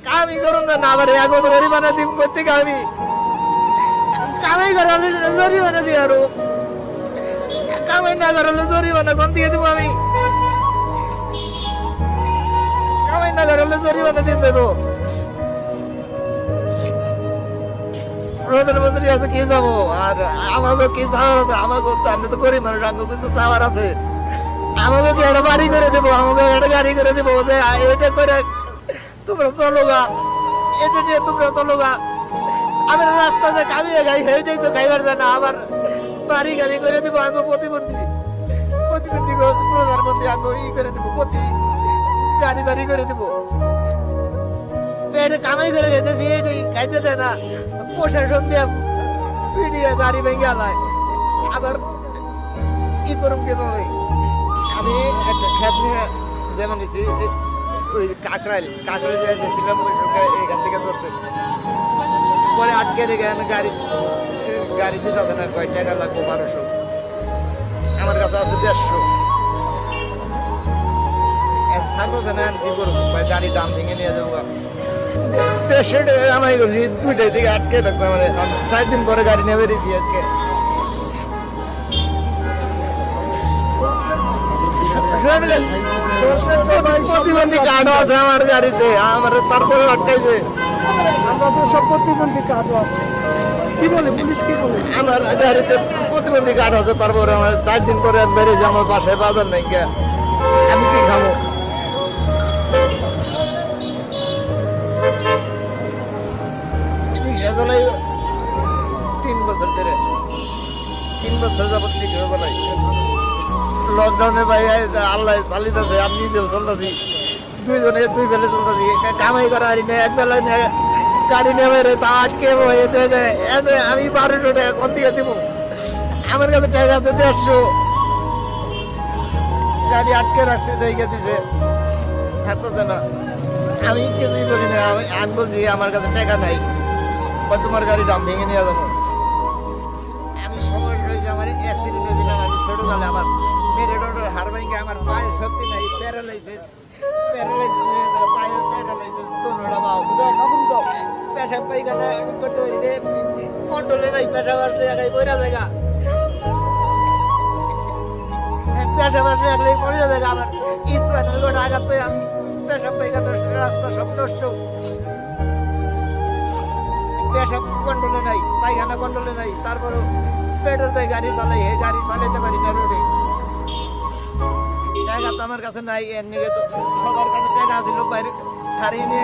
কামি করুন না আবার এক বছর জরিমানা দিম করতে আমি কামাই করালে জরিমানা দিই আরো কামাই না করালে জরিমানা কোন দিয়ে দিব আমি কামাই না করালে জরিমানা দিয়ে দেবো প্রধানমন্ত্রী আছে কি যাবো আর আমাকে কি চাওয়ার আছে আমাকে তো আমি তো করি মানুষ আমাকে কিছু চাওয়ার আছে আমাকে কি একটা বাড়ি করে দেবো আমাকে একটা গাড়ি করে দেবো যে এটা করে তোমরা চলো গা এটা নিয়ে তোমরা চলো গা আমার রাস্তাতে কামিয়ে গাই সেইটাই তো খাইবার যায় না আবার বাড়ি গাড়ি করে দেবো আগে প্রতিবন্ধী প্রধানমন্ত্রী আগে ই করে দেবো গাড়ি বাড়ি করে দেবো এটা কামাই করে যেতেছি এটাই খাইতে দেয় না প্রশাসন দিয়ে পিডিয়ে গাড়ি ভেঙে আলায় আবার ই করুন কিভাবে আমি একটা খ্যাত নিয়ে যেমন নিছি ওই কাকরাইল যাইতেছিলাম ওই সঙ্গে এখান থেকে ধরছে পরে আটকে রেখে গাড়ি দিতে আছে না কয় টাকা লাগবে 1200 আমার কাছে আছে 150 ছাড়তেছে না কি করবো গাড়ি দাম ভেঙে নিয়ে যাবো 150 টাকা কামাই করছি 2টার দিকে আটকে রাখছে আমার 4 দিন পরে গাড়ি নিয়ে বেরিয়েছি আজকে প্রতিবন্ধী কার্ড আছে আমার গাড়িতে আমার তারপরে আটকাইছে সব প্রতিবন্ধী কার্ডও আছে কি বলে পুলিশ কি বলে আমার গাড়িতে প্রতিবন্ধী কার্ড আছে তারপরে আমার 4 দিন পরে বেরিয়েছে আমার বাসায় বাজার নাই আমি কি খাবো রিক্সা চালাই 3 বছর ধরে 3 বছর যাবত রিক্সা চালাই লকডাউনে ভাই আল্লাহ চালিতেছে আমি নিজেও চলতেছি দুই বেলে চলতেছি কামাই করা হারি না এক বেলা গাড়ি নেবে রে তা আটকে হয়েছে আমি 1200 টাকা কোন দিকে দিব আমার কাছে টাকা আছে 150 গাড়ি আটকে রাখছে রেখে দিছে ছাড়তেছে না আমি কিছুই বলি না আমি বলছি আমার কাছে টাকা নাই বা তোমার গাড়ি দাম ভেঙে নিয়ে যাবো আমি সমস্যা হয়েছে আমার অ্যাক্সিডেন্ট হয়েছিলাম আমি ছোটকালে আমার মেরুদণ্ডের হাড় ভেঙে আমার পায়ে শক্তি নাই প্যারালাইসিস পায়ে প্যারালাইসিস তোনড়া বাউ পেশাব পায়খানা করতে পারি রে কন্ট্রোলে নাই পেশাব আসলে জায়গায় বইরা জায়গা পেশাব আসলে জায়গায় বইরা জায়গা আমার স্পাইনাল কর্ড আঘাত পেয়ে আমি পেশাব পায়খানা রাস্তা সব নষ্ট পেশাব কন্ট্রোলে নাই পায়খানা কন্ট্রোলে নাই তারপরও পেটের তাই গাড়ি চালাই গাড়ি চালাইতে পারি না রোডে টাকা তো আমার কাছে নাই এর নিয়ে তো সবার কাছে টাকা ছিল বাইরে ছাড়িয়ে নিয়ে